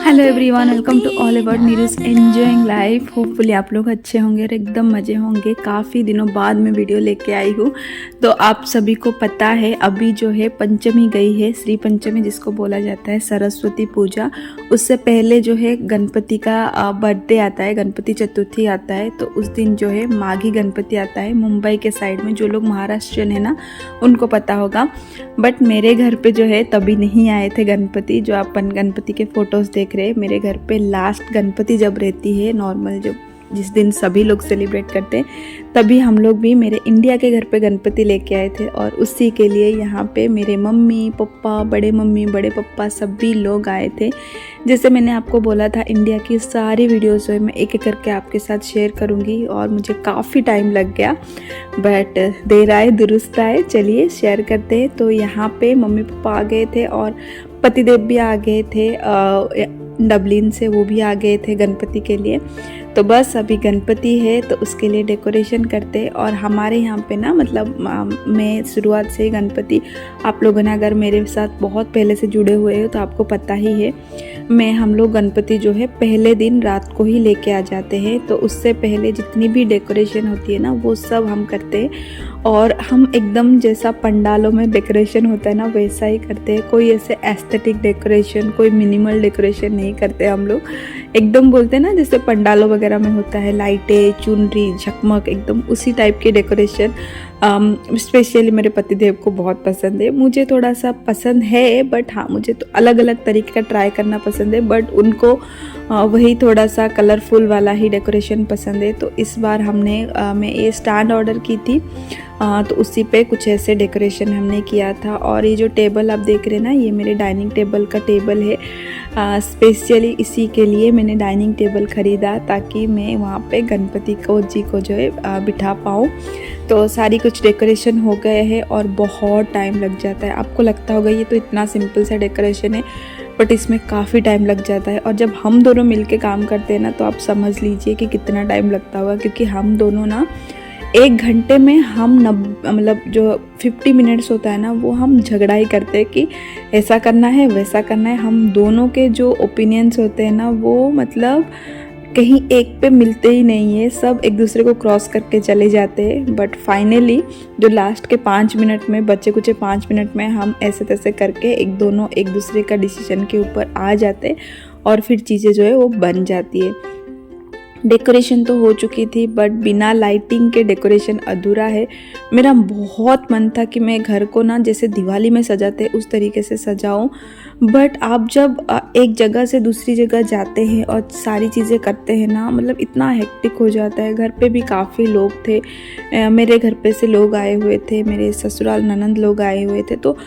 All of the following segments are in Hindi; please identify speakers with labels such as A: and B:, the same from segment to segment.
A: Hello everyone, welcome to all about Neeru's enjoying life. Hopefully आप लोग अच्छे होंगे और एकदम मज़े होंगे। काफ़ी दिनों बाद मैं वीडियो लेके आई हूँ। तो आप सभी को पता है अभी जो है पंचमी गई है, श्री पंचमी जिसको बोला जाता है, सरस्वती पूजा। उससे पहले जो है गणपति का बर्थडे आता है, गणपति चतुर्थी आता है। तो उस दिन जो है माघी गणपति आता है। मुंबई के साइड में जो लोग महाराष्ट्रियन है ना, उनको पता होगा। बट मेरे घर पे जो है तभी नहीं आए थे गणपति। जो अपन गणपति के फ़ोटोज़ देख रहे हैं, मेरे घर पे लास्ट गणपति जब रहती है नॉर्मल, जब जिस दिन सभी लोग सेलिब्रेट करते हैं, तभी हम लोग भी मेरे इंडिया के घर पे गणपति लेके आए थे। और उसी के लिए यहाँ पे मेरे मम्मी पापा, बड़े मम्मी बड़े पापा सभी लोग आए थे। जैसे मैंने आपको बोला था, इंडिया की सारी वीडियोस जो है मैं एक एक करके आपके साथ शेयर करूँगी। और मुझे काफ़ी टाइम लग गया, बट देर आए दुरुस्त आए। चलिए शेयर करते हैं। तो यहाँ पे मम्मी पापा आ गए थे और पतिदेव भी आ गए थे डबलिन से, वो भी आ गए थे गणपति के लिए। तो बस अभी गणपति है तो उसके लिए डेकोरेशन करते। और हमारे यहाँ पे ना, मतलब मैं शुरुआत से गणपति, आप लोगों ने अगर मेरे साथ बहुत पहले से जुड़े हुए हो तो आपको पता ही है, हम लोग गणपति जो है पहले दिन रात को ही लेके आ जाते हैं। तो उससे पहले जितनी भी डेकोरेशन होती है ना, वो सब हम करते हैं। और हम एकदम जैसा पंडालों में डेकोरेशन होता है ना, वैसा ही करते हैं। कोई ऐसे एस्थेटिक डेकोरेशन, कोई मिनिमल डेकोरेशन नहीं करते हम लोग। एकदम बोलते हैं ना जैसे पंडालों वगैरह में होता है, लाइटें, चुनरी, झकमक, एकदम उसी टाइप की डेकोरेशन स्पेशली मेरे पतिदेव को बहुत पसंद है। मुझे थोड़ा सा पसंद है, बट हाँ, मुझे तो अलग अलग तरीके का ट्राई करना पसंद है। बट उनको वही थोड़ा सा कलरफुल वाला ही डेकोरेशन पसंद है। तो इस बार मैं ये स्टैंड ऑर्डर की थी, तो उसी पे कुछ ऐसे डेकोरेशन हमने किया था। और ये जो टेबल आप देख रहे हैं ना, ये मेरे डाइनिंग टेबल का टेबल है। स्पेशली इसी के लिए मैंने डाइनिंग टेबल ख़रीदा, ताकि मैं वहाँ पे गणपति जी को जो है बिठा पाऊँ। तो सारी कुछ डेकोरेशन हो गए हैं और बहुत टाइम लग जाता है। आपको लगता होगा ये तो इतना सिंपल सा डेकोरेशन है, बट इसमें काफ़ी टाइम लग जाता है। और जब हम दोनों मिलके काम करते हैं ना, तो आप समझ लीजिए कि कितना टाइम लगता होगा। क्योंकि हम दोनों ना 1 घंटे में हम मतलब जो 50 मिनट्स होता है ना, वो हम झगड़ा ही करते हैं कि ऐसा करना है वैसा करना है। हम दोनों के जो ओपिनियंस होते हैं ना, वो मतलब कहीं एक पे मिलते ही नहीं है। सब एक दूसरे को क्रॉस करके चले जाते हैं। बट फाइनली जो लास्ट के 5 मिनट में, बचे कुछ 5 मिनट में, हम ऐसे तैसे करके दोनों एक दूसरे का डिसीजन के ऊपर आ जाते और फिर चीज़ें जो है वो बन जाती है। डेकोरेशन तो हो चुकी थी, बट बिना लाइटिंग के डेकोरेशन अधूरा है। मेरा बहुत मन था कि मैं घर को ना जैसे दिवाली में सजाते उस तरीके से सजाऊं। बट आप जब एक जगह से दूसरी जगह जाते हैं और सारी चीज़ें करते हैं ना, मतलब इतना हेक्टिक हो जाता है। घर पे भी काफ़ी लोग थे, मेरे घर पे से लोग आए हुए थे, मेरे ससुराल ननंद लोग आए हुए थे। तो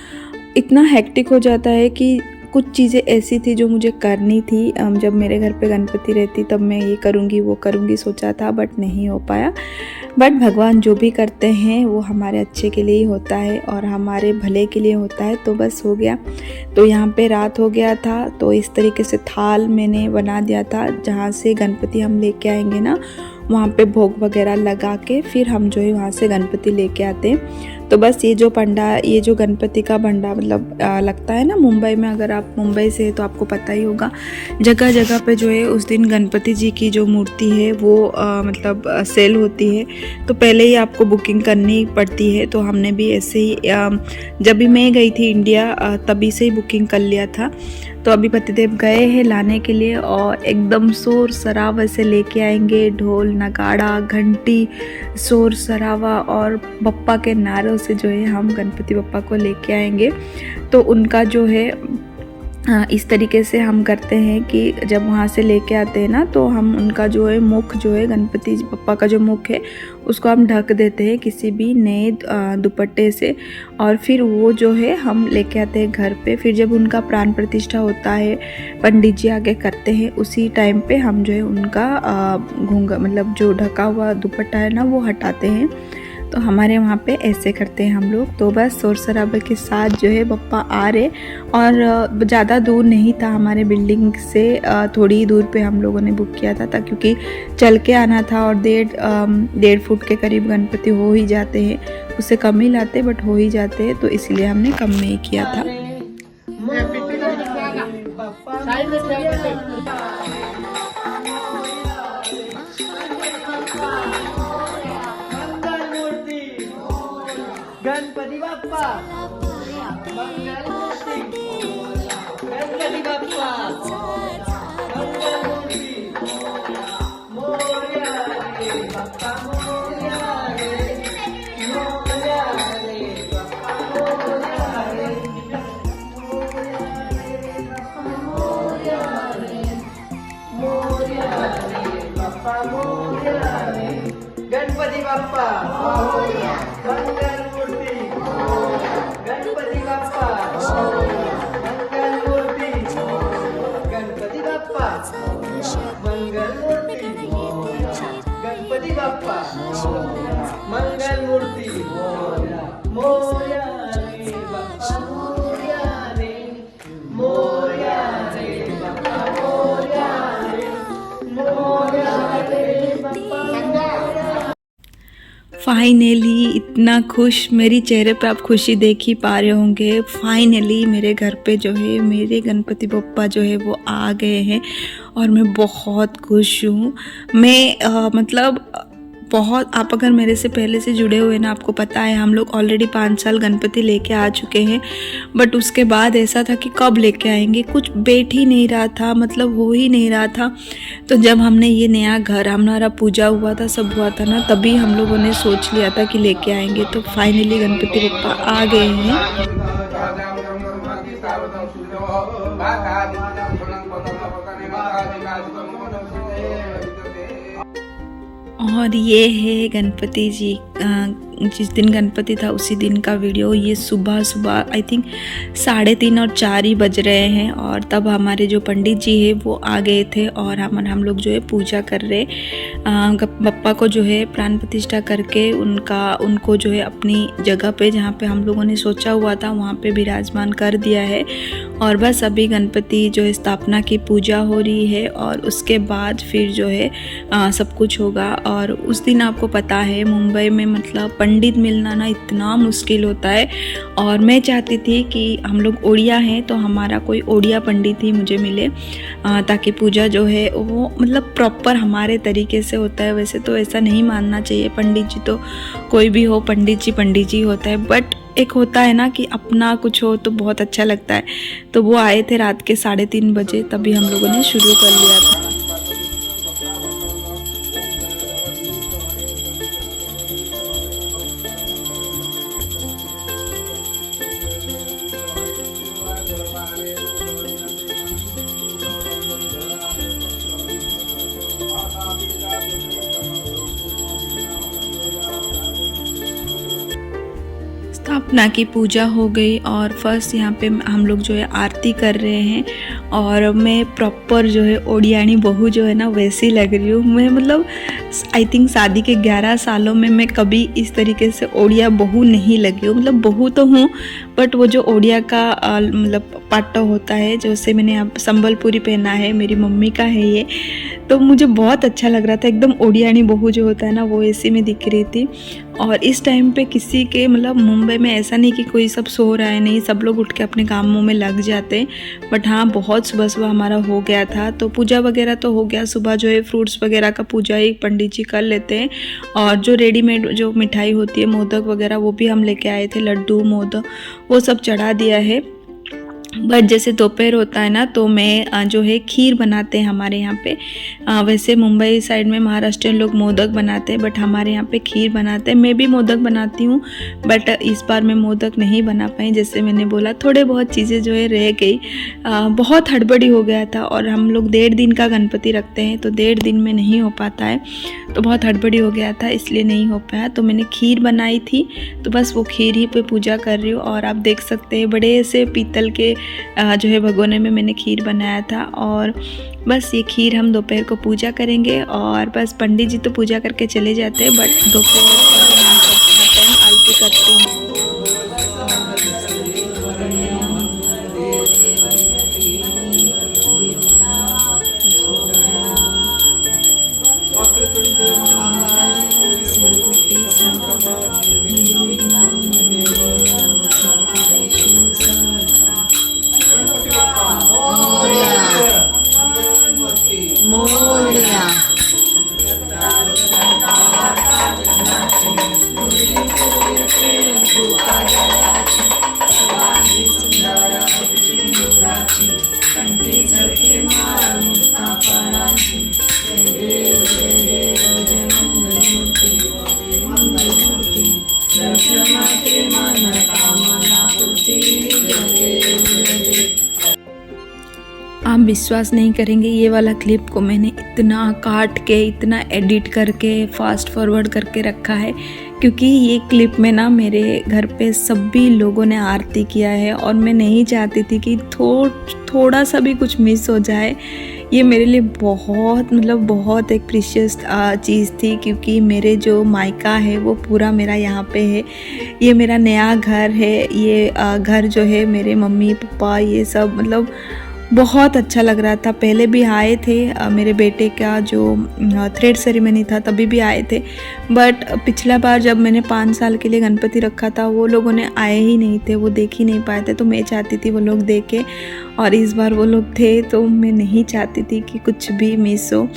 A: इतना हेक्टिक हो जाता है कि कुछ चीज़ें ऐसी थी जो मुझे करनी थी। जब मेरे घर पे गणपति रहती तब मैं ये करूँगी वो करूँगी सोचा था, बट नहीं हो पाया। बट भगवान जो भी करते हैं वो हमारे अच्छे के लिए ही होता है और हमारे भले के लिए होता है। तो बस हो गया। तो यहाँ पे रात हो गया था, तो इस तरीके से थाल मैंने बना दिया था। जहाँ से गणपति हम लेके आएंगे ना, वहाँ पे भोग वगैरह लगा के फिर हम जो है वहाँ से गणपति लेके आते हैं। तो बस ये जो गणपति का भंडा मतलब लगता है ना मुंबई में, अगर आप मुंबई से है तो आपको पता ही होगा, जगह जगह पे जो है उस दिन गणपति जी की जो मूर्ति है वो मतलब सेल होती है। तो पहले ही आपको बुकिंग करनी पड़ती है। तो हमने भी ऐसे ही जब भी मैं गई थी इंडिया, तभी से ही बुकिंग कर लिया था। तो अभी पतिदेव गए हैं लाने के लिए और एकदम शोर शराबा से लेके आएंगे। ढोल नगाड़ा घंटी शोर शराबा और बप्पा के नारों से जो है हम गणपति बप्पा को लेके आएंगे। तो उनका जो है इस तरीके से हम करते हैं कि जब वहाँ से लेके आते हैं ना, तो हम उनका जो है मुख जो है, गणपति बप्पा का जो मुख है, उसको हम ढक देते हैं किसी भी नए दुपट्टे से। और फिर वो जो है हम लेके आते हैं घर पे। फिर जब उनका प्राण प्रतिष्ठा होता है, पंडित जी आगे करते हैं, उसी टाइम पे हम जो है उनका घूंघट मतलब जो ढका हुआ दुपट्टा है ना, वो हटाते हैं। तो हमारे वहाँ पे ऐसे करते हैं हम लोग। तो बस शोर शराबे के साथ जो है बप्पा आ रहे, और ज़्यादा दूर नहीं था हमारे बिल्डिंग से, थोड़ी दूर पे हम लोगों ने बुक किया था क्योंकि चल के आना था, और 1.5 फुट के करीब गणपति हो ही जाते हैं, उससे कम ही लाते बट हो ही जाते हैं, तो इसलिए हमने कम में ही किया था।
B: गणपती बाप्पा मंगलमूर्ती, गणपती बाप्पा मंगलमूर्ती, मोरया रे बाप्पा मोरया रे, मोरया रे बाप्पा मोरया रे, मोरया रे, मोरया रे बाप्पा मोरया रे, गणपती बाप्पा मंगलमूर्ती, गणपती बाप्पा मंगलमूर्ती, गणपती बाप्पा मंगलमूर्ती, गणपती बाप्पा मंगलमूर्ती, मोरया रे बाप्पा मोरया रे, मोरया रे बाप्पा मोरया रे, मोरया रे बाप्पा मोरया।
A: फाइनली इतना खुश, मेरी चेहरे पे आप खुशी देख ही पा रहे होंगे। फाइनली मेरे घर पे जो है मेरे गणपति बप्पा जो है वो आ गए हैं, और मैं बहुत खुश हूँ। मैं मतलब बहुत, आप अगर मेरे से पहले से जुड़े हुए ना, आपको पता है हम लोग ऑलरेडी 5 साल गणपति लेके आ चुके हैं, बट उसके बाद ऐसा था कि कब लेके आएंगे, कुछ बैठ ही नहीं रहा था, मतलब हो ही नहीं रहा था। तो जब हमने ये नया घर, हमारा पूजा हुआ था, सब हुआ था ना, तभी हम लोगों ने सोच लिया था कि लेके आएंगे। तो फाइनली गणपति बप्पा आ गए हैं। और ये है गणपति जी, जिस दिन गणपति था उसी दिन का वीडियो। ये सुबह आई थिंक 3:30 और 4 ही बज रहे हैं, और तब हमारे जो पंडित जी है वो आ गए थे, और हम लोग जो है पूजा कर रहे, बप्पा को जो है प्राण प्रतिष्ठा करके उनको जो है अपनी जगह पे, जहाँ पे हम लोगों ने सोचा हुआ था वहाँ पे विराजमान कर दिया है। और बस अभी गणपति जो है स्थापना की पूजा हो रही है, और उसके बाद फिर जो है सब कुछ होगा। और उस दिन आपको पता है मुंबई में मतलब पंडित मिलना ना इतना मुश्किल होता है, और मैं चाहती थी कि हम लोग ओडिया हैं तो हमारा कोई ओडिया पंडित ही मुझे मिले, ताकि पूजा जो है वो मतलब प्रॉपर हमारे तरीके से होता है। वैसे तो ऐसा नहीं मानना चाहिए, पंडित जी तो कोई भी हो, पंडित जी होता है, बट एक होता है ना कि अपना कुछ हो तो बहुत अच्छा लगता है। तो वो आए थे रात के 3:30 बजे, तभी हम लोगों ने शुरू कर लिया था। स्थापना की पूजा हो गई, और फर्स्ट यहाँ पे हम लोग जो है आरती कर रहे हैं, और मैं प्रॉपर जो है ओडियानी बहू जो है ना वैसी लग रही हूँ। मैं मतलब आई थिंक शादी के 11 सालों में मैं कभी इस तरीके से ओडिया बहू नहीं लगी हूँ। मतलब बहू तो हूँ, बट वो जो ओडिया का मतलब पाट्टा होता है, जैसे मैंने अब संबलपुरी पहना है, मेरी मम्मी का है ये, तो मुझे बहुत अच्छा लग रहा था। एकदम ओडियानी बहू जो होता है ना वो ऐसी में दिख रही थी। और इस टाइम पे किसी के मतलब मुंबई में ऐसा नहीं कि कोई सब सो रहा है, नहीं, सब लोग उठ के अपने कामों में लग जाते हैं। बट हाँ, बहुत सुबह हमारा हो गया था। तो पूजा वगैरह तो हो गया, सुबह जो है फ्रूट्स वगैरह का पूजा ही पंडित जी कर लेते हैं, और जो रेडीमेड जो मिठाई होती है, मोदक वगैरह, वो भी हम लेके आए थे, लड्डू मोदक वो सब चढ़ा दिया है। बट जैसे दोपहर होता है ना, तो मैं जो है खीर बनाते हैं हमारे यहाँ पे। वैसे मुंबई साइड में महाराष्ट्रियन लोग मोदक बनाते हैं, बट हमारे यहाँ पे खीर बनाते हैं। मैं भी मोदक बनाती हूँ, बट इस बार मैं मोदक नहीं बना पाई। जैसे मैंने बोला, थोड़े बहुत चीज़ें जो है रह गई, बहुत हड़बड़ी हो गया था। और हम लोग 1.5 दिन का गणपति रखते हैं, तो 1.5 दिन में नहीं हो पाता है, तो बहुत हड़बड़ी हो गया था, इसलिए नहीं हो पाया। तो मैंने खीर बनाई थी, तो बस वो खीर ही पे पूजा कर रही हूँ। और आप देख सकते हैं बड़े से पीतल के जो है भगोने में मैंने खीर बनाया था। और बस ये खीर हम दोपहर को पूजा करेंगे, और बस पंडित जी तो पूजा करके चले जाते हैं, बट दोपहर विश्वास नहीं करेंगे, ये वाला क्लिप को मैंने इतना काट के, इतना एडिट करके, फास्ट फॉरवर्ड करके रखा है क्योंकि ये क्लिप में ना मेरे घर पे सभी लोगों ने आरती किया है और मैं नहीं चाहती थी कि थोड़ा सा भी कुछ मिस हो जाए। ये मेरे लिए बहुत बहुत एक प्रीशियस चीज़ थी क्योंकि मेरे जो मायका है वो पूरा मेरा यहाँ पे है। ये मेरा नया घर है। ये घर जो है मेरे मम्मी पापा ये सब बहुत अच्छा लग रहा था। पहले भी आए थे, मेरे बेटे का जो थ्रेड सेरेमनी था तभी भी आए थे, बट पिछला बार जब मैंने 5 साल के लिए गणपति रखा था वो लोगों ने आए ही नहीं थे, वो देख ही नहीं पाए थे। तो मैं चाहती थी वो लोग देखें और इस बार वो लोग थे तो मैं नहीं चाहती थी कि कुछ भी मिस हो।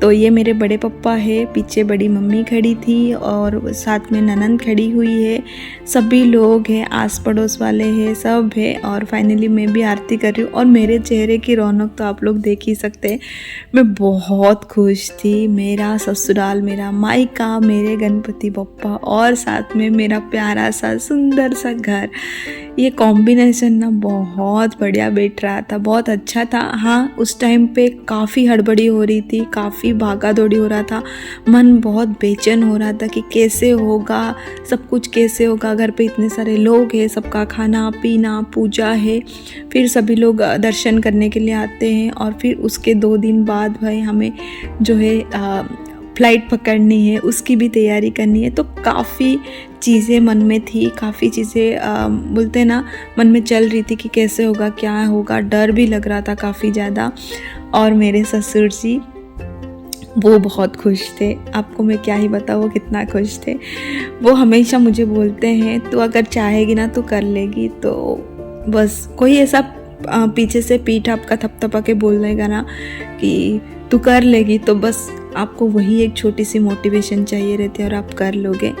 A: तो ये मेरे बड़े पापा है, पीछे बड़ी मम्मी खड़ी थी और साथ में ननंद खड़ी हुई है, सभी लोग हैं, आस पड़ोस वाले हैं, सब है। और फाइनली मैं भी आरती कर रही हूँ और मेरे चेहरे की रौनक तो आप लोग देख ही सकते हैं। मैं बहुत खुश थी। मेरा ससुराल, मेरा मायका, मेरे गणपति बप्पा और साथ में मेरा प्यारा सा सुंदर सा घर, ये कॉम्बिनेशन ना बहुत बढ़िया बैठ रहा था, बहुत अच्छा था। हाँ, उस टाइम पे काफ़ी हड़बड़ी हो रही थी, काफ़ी भागा दौड़ी हो रहा था, मन बहुत बेचैन हो रहा था कि कैसे होगा, सब कुछ कैसे होगा। घर पे इतने सारे लोग हैं, सबका खाना पीना, पूजा है, फिर सभी लोग दर्शन करने के लिए आते हैं और फिर उसके 2 दिन बाद भाई हमें जो है फ़्लाइट पकड़नी है, उसकी भी तैयारी करनी है। तो काफ़ी चीज़ें मन में थी, काफ़ी चीज़ें बोलते हैं ना मन में चल रही थी कि कैसे होगा, क्या होगा, डर भी लग रहा था काफ़ी ज़्यादा। और मेरे ससुर जी वो बहुत खुश थे, आपको मैं क्या ही बताऊँ वो कितना खुश थे। वो हमेशा मुझे बोलते हैं तो अगर चाहेगी ना तो कर लेगी। तो बस कोई ऐसा पीछे से पीठ आपका थपथपा के बोल देगा ना कि तू कर लेगी, तो बस आपको वही एक छोटी सी मोटिवेशन चाहिए रहती है और आप कर लोगे।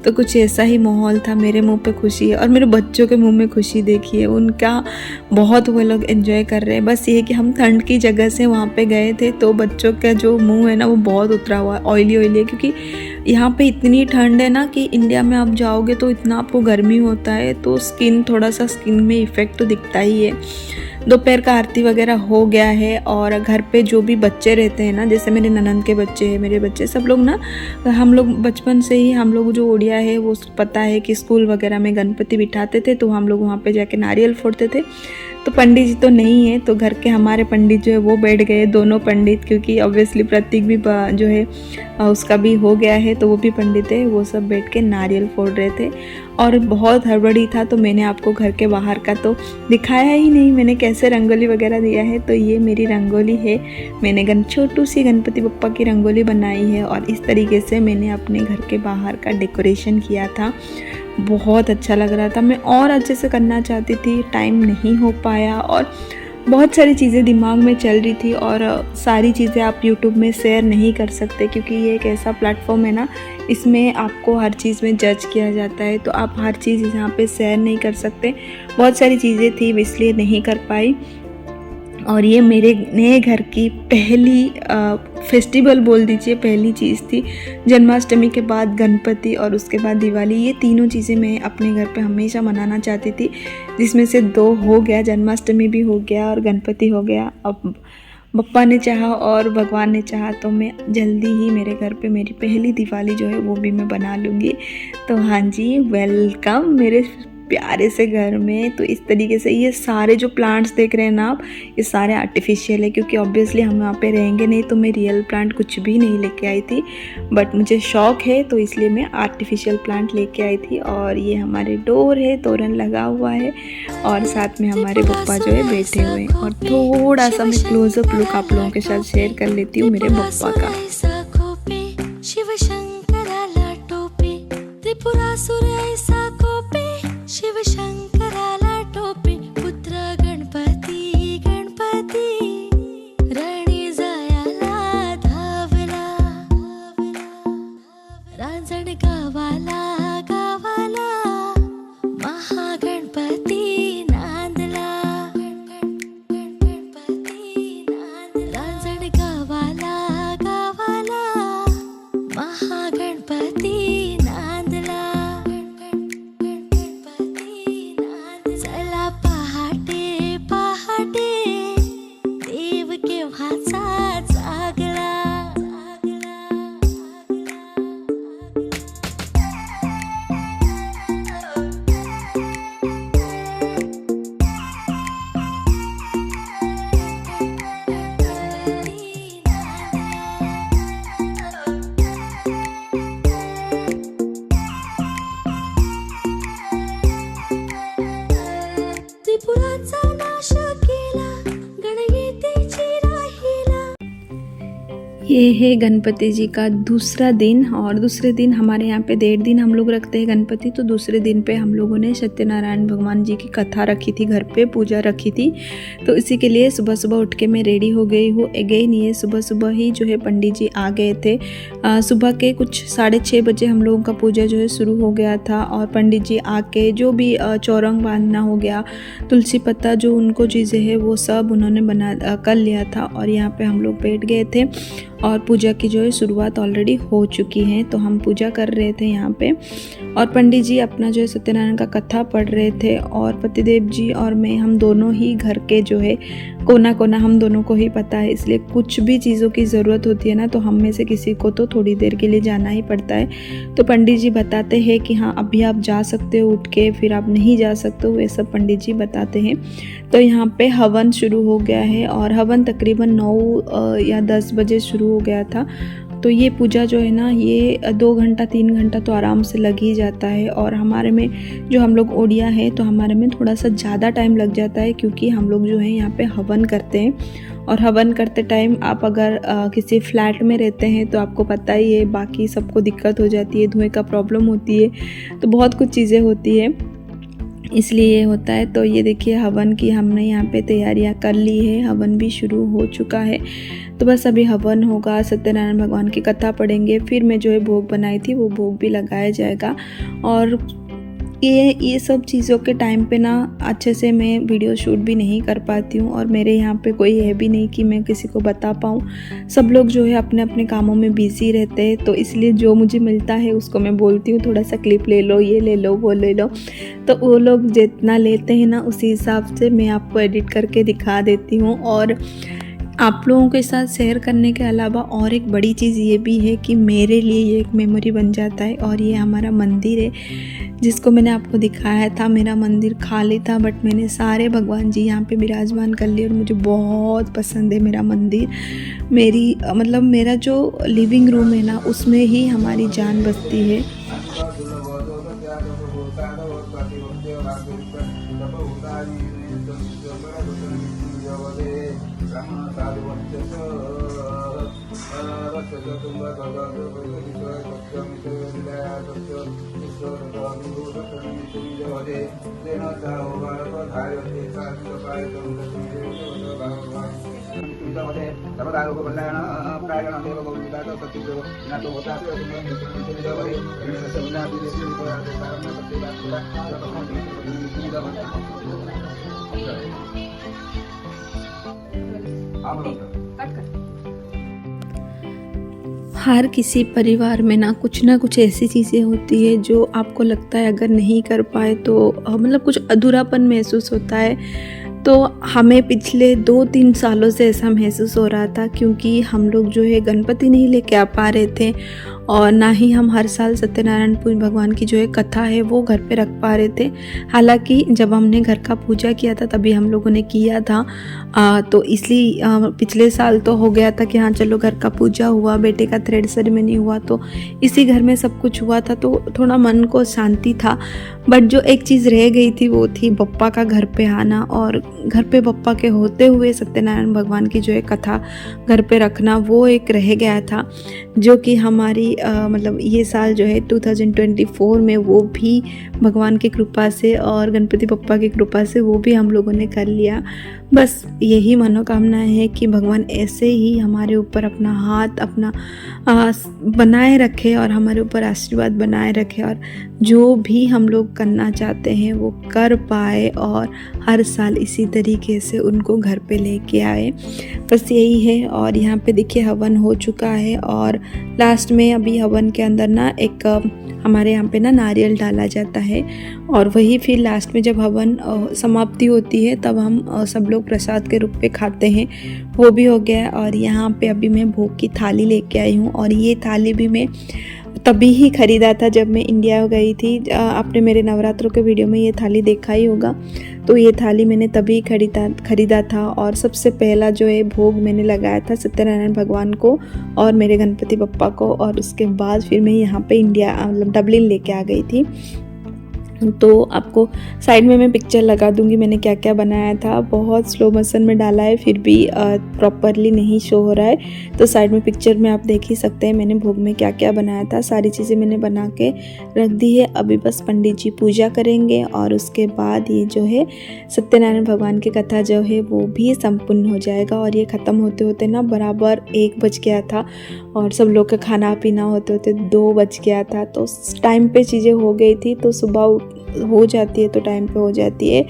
A: तो कुछ ऐसा ही माहौल था। मेरे मुंह पे खुशी है और मेरे बच्चों के मुंह में खुशी देखिए, उनका बहुत वो लोग एंजॉय कर रहे हैं। बस ये है कि हम ठंड की जगह से वहाँ पे गए थे तो बच्चों का जो मुंह है ना वो बहुत उतरा हुआ है, ऑयली है, क्योंकि यहाँ पे इतनी ठंड है ना कि इंडिया में आप जाओगे तो इतना आपको गर्मी होता है, तो थोड़ा सा स्किन में इफ़ेक्ट तो दिखता ही है। दोपहर का आरती वगैरह हो गया है और घर पे जो भी बच्चे रहते हैं ना, जैसे मेरे ननंद के बच्चे हैं, मेरे बच्चे सब लोग ना, हम लोग बचपन से ही हम लोग जो ओडिया है वो पता है कि स्कूल वगैरह में गणपति बिठाते थे तो हम लोग वहाँ पे जाके नारियल फोड़ते थे। तो पंडित जी तो नहीं है तो घर के हमारे पंडित जो है वो बैठ गए, दोनों पंडित, क्योंकि ऑब्वियसली प्रतीक भी जो है उसका भी हो गया है तो वो भी पंडित है, वो सब बैठ के नारियल फोड़ रहे थे। और बहुत हड़बड़ी था तो मैंने आपको घर के बाहर का तो दिखाया ही नहीं, मैंने कैसे रंगोली वगैरह दिया है। तो ये मेरी रंगोली है, मैंने छोटू सी गणपति बप्पा की रंगोली बनाई है और इस तरीके से मैंने अपने घर के बाहर का डेकोरेशन किया था। बहुत अच्छा लग रहा था, मैं और अच्छे से करना चाहती थी, टाइम नहीं हो पाया और बहुत सारी चीज़ें दिमाग में चल रही थी और सारी चीज़ें आप YouTube में शेयर नहीं कर सकते क्योंकि ये एक ऐसा प्लेटफॉर्म है ना, इसमें आपको हर चीज़ में जज किया जाता है, तो आप हर चीज़ यहाँ पे शेयर नहीं कर सकते। बहुत सारी चीज़ें थी इसलिए नहीं कर पाई। और ये मेरे नए घर की पहली फेस्टिवल बोल दीजिए, पहली चीज़ थी। जन्माष्टमी के बाद गणपति और उसके बाद दिवाली, ये तीनों चीज़ें मैं अपने घर पे हमेशा मनाना चाहती थी, जिसमें से 2 हो गया, जन्माष्टमी भी हो गया और गणपति हो गया। अब बप्पा ने चाहा और भगवान ने चाहा तो मैं जल्दी ही मेरे घर पे मेरी पहली दिवाली जो है वो भी मैं बना लूँगी। तो हाँ जी, वेलकम मेरे प्यारे से घर में। तो इस तरीके से ये सारे जो प्लांट्स देख रहे हैं ना आप, ये सारे आर्टिफिशियल है क्योंकि ऑब्वियसली हम यहाँ पे रहेंगे नहीं, तो मैं रियल प्लांट कुछ भी नहीं लेके आई थी, बट मुझे शौक है तो इसलिए मैं आर्टिफिशियल प्लांट लेके आई थी। और ये हमारे डोर है, तोरण लगा हुआ है और साथ में हमारे पप्पा जो है बैठे हुए हैं। और थोड़ा सा मैं क्लोजअप लुक आप लोगों के साथ शेयर कर लेती हूँ मेरे पप्पा का।
C: शिवशंकराला टोपे, पुत्र गणपती गणपती, रणी जायाला धावला, रांजण गावाला गावाला, महागणपती नांदला, गणपती नांदला, रांजण गावाला गावाला,
A: ये है गणपति जी का दूसरा दिन, और दूसरे दिन हमारे यहाँ पे 1.5 दिन हम लोग रखते हैं गणपति। तो दूसरे दिन पे हम लोगों ने सत्यनारायण भगवान जी की कथा रखी थी, घर पे पूजा रखी थी। तो इसी के लिए सुबह सुबह उठ के मैं रेडी हो गई हूँ। अगेन ये सुबह सुबह ही जो है पंडित जी आ गए थे। सुबह के कुछ 6:30 बजे हम लोगों का पूजा जो है शुरू हो गया था, और पंडित जी आके जो भी चौरंग बांधना हो गया, तुलसी पत्ता जो उनको चीज़ें हैं वो सब उन्होंने कर लिया था। और यहाँ पे हम लोग बैठ गए थे और पूजा की जो है शुरुआत ऑलरेडी हो चुकी है। तो हम पूजा कर रहे थे यहाँ पे, और पंडित जी अपना जो है सत्यनारायण का कथा पढ़ रहे थे, और पतिदेव जी और मैं, हम दोनों ही घर के जो है कोना कोना हम दोनों को ही पता है। इसलिए कुछ भी चीज़ों की ज़रूरत होती है ना, तो हम में से किसी को तो थोड़ी देर के लिए जाना ही पड़ता है। तो पंडित जी बताते हैं कि हाँ अभी आप जा सकते हो उठ के, फिर आप नहीं जा सकते हो, वे सब पंडित जी बताते हैं। तो यहाँ पे हवन शुरू हो गया है, और हवन तकरीबन 9 या 10 बजे शुरू हो गया था। तो ये पूजा जो है ना, ये 2 घंटा 3 घंटा तो आराम से लग ही जाता है। और हमारे में जो हम लोग ओडिया है, तो हमारे में थोड़ा सा ज़्यादा टाइम लग जाता है, क्योंकि हम लोग जो है यहाँ पे हवन करते हैं। और हवन करते टाइम आप अगर किसी फ्लैट में रहते हैं तो आपको पता ही है, बाकी सबको दिक्कत हो जाती है, धुएं का प्रॉब्लम होती है, तो बहुत कुछ चीज़ें होती है, इसलिए ये होता है। तो ये देखिए हवन की हमने यहाँ पे तैयारियाँ कर ली है, हवन भी शुरू हो चुका है। तो बस अभी हवन होगा, सत्यनारायण भगवान की कथा पढ़ेंगे, फिर मैं जो है भोग बनाई थी वो भोग भी लगाया जाएगा। और ये सब चीज़ों के टाइम पे ना अच्छे से मैं वीडियो शूट भी नहीं कर पाती हूँ, और मेरे यहाँ पे कोई है भी नहीं कि मैं किसी को बता पाऊँ। सब लोग जो है अपने अपने कामों में बिज़ी रहते हैं, तो इसलिए जो मुझे मिलता है उसको मैं बोलती हूँ थोड़ा सा क्लिप ले लो, ये ले लो, वो ले लो। तो वो लोग जितना लेते हैं ना, उसी हिसाब से मैं आपको एडिट करके दिखा देती हूँ। और आप लोगों के साथ शेयर करने के अलावा और एक बड़ी चीज़ ये भी है कि मेरे लिए ये एक मेमोरी बन जाता है। और ये हमारा मंदिर है जिसको मैंने आपको दिखाया था। मेरा मंदिर खाली था, बट मैंने सारे भगवान जी यहाँ पे विराजमान कर लिए, और मुझे बहुत पसंद है मेरा मंदिर। मेरा जो लिविंग रूम है ना, उसमें ही हमारी जान बसती है। हर किसी परिवार में ना कुछ ऐसी चीज़ें होती है जो आपको लगता है अगर नहीं कर पाए तो कुछ अधूरापन महसूस होता है। तो हमें पिछले 2-3 सालों से ऐसा महसूस हो रहा था, क्योंकि हम लोग जो है गणपति नहीं लेके आ पा रहे थे, और ना ही हम हर साल सत्यनारायण भगवान की जो है कथा है वो घर पे रख पा रहे थे। हालांकि जब हमने घर का पूजा किया था तभी हम लोगों ने किया था, तो इसलिए पिछले साल तो हो गया था कि हाँ चलो घर का पूजा हुआ, बेटे का थ्रेड सेरेमनी हुआ, तो इसी घर में सब कुछ हुआ था, तो थोड़ा मन को शांति था। बट जो एक चीज़ रह गई थी वो थी बप्पा का घर पे आना, और घर पे बप्पा के होते हुए सत्यनारायण भगवान की जो है कथा घर पे रखना, वो एक रह गया था, जो कि हमारी ये साल जो है 2024 में वो भी भगवान की कृपा से और गणपति बप्पा की कृपा से वो भी हम लोगों ने कर लिया। बस यही मनोकामना है कि भगवान ऐसे ही हमारे ऊपर अपना हाथ अपना बनाए रखे, और हमारे ऊपर आशीर्वाद बनाए रखे, और जो भी हम लोग करना चाहते हैं वो कर पाए, और हर साल इसी तरीके से उनको घर पे लेके आए। बस यही है। और यहाँ पे देखिए हवन हो चुका है, और लास्ट में अभी हवन के अंदर ना एक हमारे यहाँ पे ना नारियल डाला जाता है, और वही फिर लास्ट में जब हवन समाप्ति होती है तब हम सब लोग प्रसाद के रूप में खाते हैं, वो भी हो गया। और यहाँ पे अभी मैं भोग की थाली लेके आई हूँ, और ये थाली भी मैं तभी ही ख़रीदा था जब मैं इंडिया गई थी। आपने मेरे नवरात्रों के वीडियो में ये थाली देखा ही होगा, तो ये थाली मैंने तभी ख़रीदा था। और सबसे पहला जो है भोग मैंने लगाया था सत्यनारायण भगवान को और मेरे गणपति बप्पा को, और उसके बाद फिर मैं यहाँ पे इंडिया डबलिन लेके आ गई थी। तो आपको साइड में मैं पिक्चर लगा दूंगी मैंने क्या क्या बनाया था। बहुत स्लो मोशन में डाला है फिर भी प्रॉपरली नहीं शो हो रहा है, तो साइड में पिक्चर में आप देख ही सकते हैं मैंने भोग में क्या क्या बनाया था। सारी चीज़ें मैंने बना के रख दी है। अभी बस पंडित जी पूजा करेंगे और उसके बाद ये जो है सत्यनारायण भगवान की कथा जो है वो भी संपूर्ण हो जाएगा। और ये ख़त्म होते होते ना बराबर 1 बज गया था और सब लोग का खाना पीना होते होते 2 बज गया था। तो टाइम पे चीज़ें हो गई थी, तो सुबह हो जाती है तो टाइम पे हो जाती है।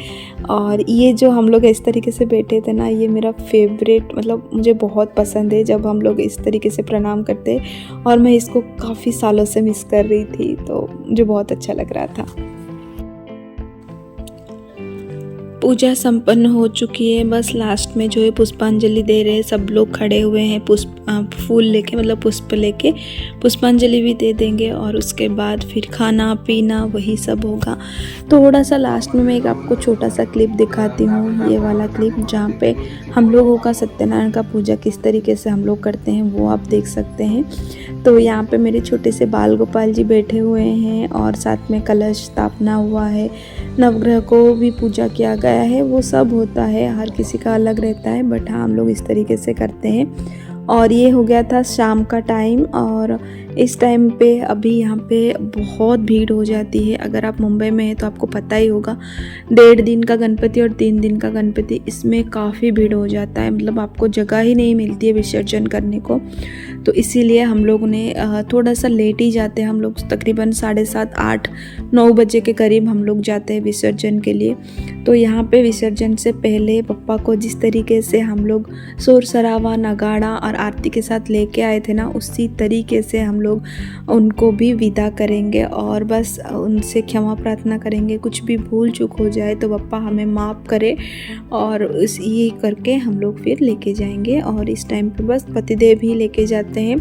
A: और ये जो हम लोग इस तरीके से बैठे थे ना, ये मेरा फेवरेट, मतलब मुझे बहुत पसंद है जब हम लोग इस तरीके से प्रणाम करते हैं। और मैं इसको काफ़ी सालों से मिस कर रही थी, तो मुझे बहुत अच्छा लग रहा था। पूजा संपन्न हो चुकी है, बस लास्ट में जो है पुष्पांजलि दे रहे हैं। सब लोग खड़े हुए हैं फूल लेके, मतलब पुष्प लेके पुष्पांजलि भी दे देंगे और उसके बाद फिर खाना पीना वही सब होगा। थोड़ा सा लास्ट में मैं एक आपको छोटा सा क्लिप दिखाती हूँ, ये वाला क्लिप जहाँ पे हम लोगों का सत्यनारायण का पूजा किस तरीके से हम लोग करते हैं वो आप देख सकते हैं। तो यहाँ पे मेरे छोटे से बाल गोपाल जी बैठे हुए हैं और साथ में कलश स्थापना हुआ है, नवग्रह को भी पूजा किया गया है। वो सब होता है, हर किसी का अलग रहता है, बट हाँ हम लोग इस तरीके से करते हैं। और ये हो गया था शाम का टाइम, और इस टाइम पे अभी यहाँ पे बहुत भीड़ हो जाती है। अगर आप मुंबई में हैं तो आपको पता ही होगा, 1.5 दिन का गणपति और 3 दिन का गणपति, इसमें काफ़ी भीड़ हो जाता है, मतलब आपको जगह ही नहीं मिलती है विसर्जन करने को। तो इसीलिए हम लोग ने थोड़ा सा लेट ही जाते हैं। हम लोग तकरीबन 7:30, 8, 9 बजे के करीब हम लोग जाते हैं विसर्जन के लिए। तो यहाँ पे विसर्जन से पहले पप्पा को जिस तरीके से हम लोग शोर शराबा, नगाड़ा और आरती के साथ लेके आए थे ना, उसी तरीके से हम लोग उनको भी विदा करेंगे और बस उनसे क्षमा प्रार्थना करेंगे। कुछ भी भूल चूक हो जाए तो पप्पा हमें माफ़ करे, और ये करके हम लोग फिर लेके जाएंगे। और इस टाइम पे बस पतिदेव भी लेके जाते हैं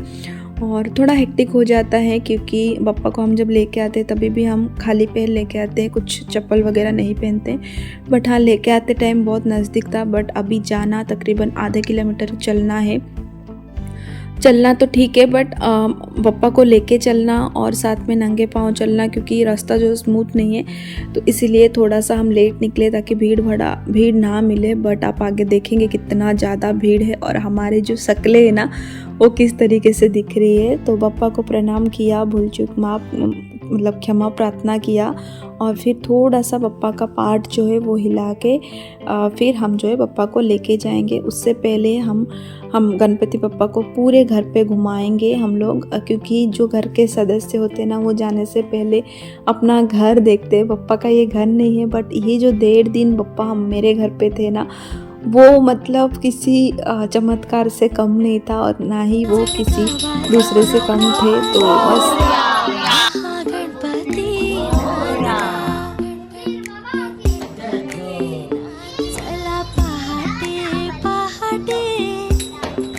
A: और थोड़ा हेक्टिक हो जाता है, क्योंकि पप्पा को हम जब लेके आते हैं तभी भी हम खाली पैर लेके आते हैं, कुछ चप्पल वगैरह नहीं पहनते। बट हाँ, लेके आते टाइम बहुत नज़दीक था, बट अभी जाना तकरीबन आधे किलोमीटर चलना है। चलना तो ठीक है, बट पप्पा को लेके चलना और साथ में नंगे पाँव चलना, क्योंकि रास्ता जो स्मूथ नहीं है, तो इसलिए थोड़ा सा हम लेट निकले ताकि भीड़ ना मिले। बट आप आगे देखेंगे कितना ज़्यादा भीड़ है और हमारे जो शक्लें है ना वो किस तरीके से दिख रही है। तो पप्पा को प्रणाम किया, भूल चूक माफ़, मतलब क्षमा प्रार्थना किया, और फिर थोड़ा सा पप्पा का पार्ट जो है वो हिला के फिर हम जो है पप्पा को लेके जाएंगे। उससे पहले हम गणपति पप्पा को पूरे घर पे घुमाएंगे हम लोग, क्योंकि जो घर के सदस्य होते हैं ना वो जाने से पहले अपना घर देखते हैं। पप्पा का ये घर नहीं है, बट ये जो 1.5 दिन पप्पा हम मेरे घर पे थे ना, वो मतलब किसी चमत्कार से कम नहीं था और ना ही वो किसी दूसरे से कम थे। तो बस
C: चला पहाटे पहाटे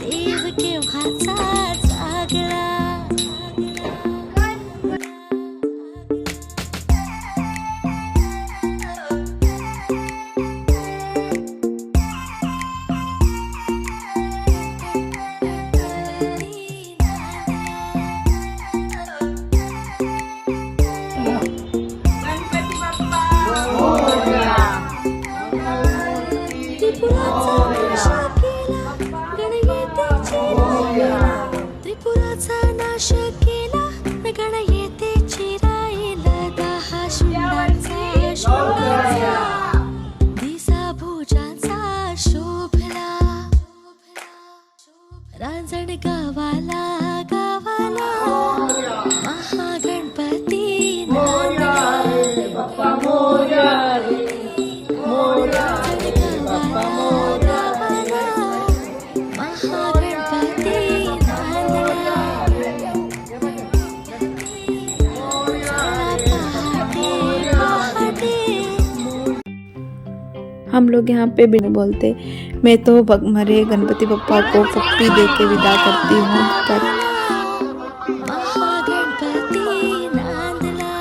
C: देव केव्हाचा जागला. त्रिपुराचा नाश केला गणयेतेची राहिला 10 शृंगाचा दिसा भुजांचा शोभला रांजण गावाला गावाला महागणपती नांदला.
B: बाप्पा मोरया रे, मोरया रे, बाप्पा मोरया रे,
C: महागणपती नांदला.
A: हम लोग यहाँ पे बिना बोलते, मैं तो मरे गणपति पप्पा को पप्पी दे के विदा करती हूँ। पर
C: महागणपती नांदला.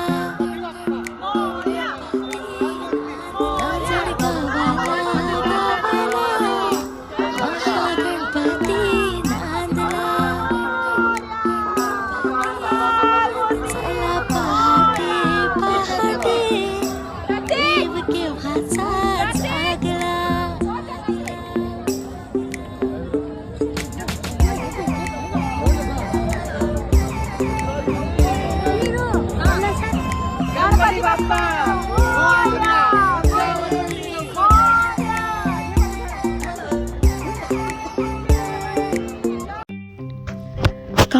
C: रांजण गावाला गावाला महागणपती नांदला. चला पहाटे पहाटे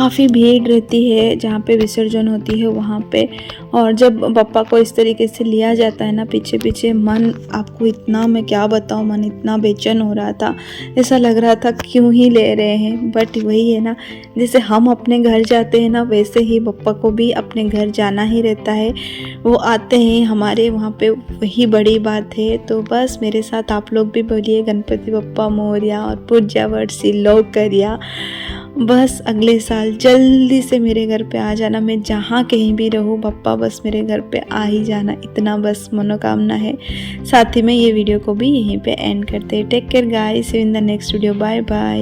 A: काफ़ी भीड़ रहती है जहाँ पे विसर्जन होती है वहाँ पे। और जब पप्पा को इस तरीके से लिया जाता है ना पीछे पीछे, मन आपको इतना, मैं क्या बताऊँ, मन इतना बेचैन हो रहा था, ऐसा लग रहा था क्यों ही ले रहे हैं। बट वही है ना, जैसे हम अपने घर जाते हैं ना वैसे ही पप्पा को भी अपने घर जाना ही रहता है। वो आते हैं हमारे वहाँ पे, वही बड़ी बात है। तो बस मेरे साथ आप लोग भी बोलिए गणपति बप्पा मोरया और पूजा वर्षी लोग करिया। बस अगले साल जल्दी से मेरे घर पे आ जाना, मैं जहाँ कहीं भी रहूँ बप्पा बस मेरे घर पे आ ही जाना, इतना बस मनोकामना है। साथ ही में ये वीडियो को भी यहीं पे एंड करते हैं। Take care guys, in the next video, bye bye.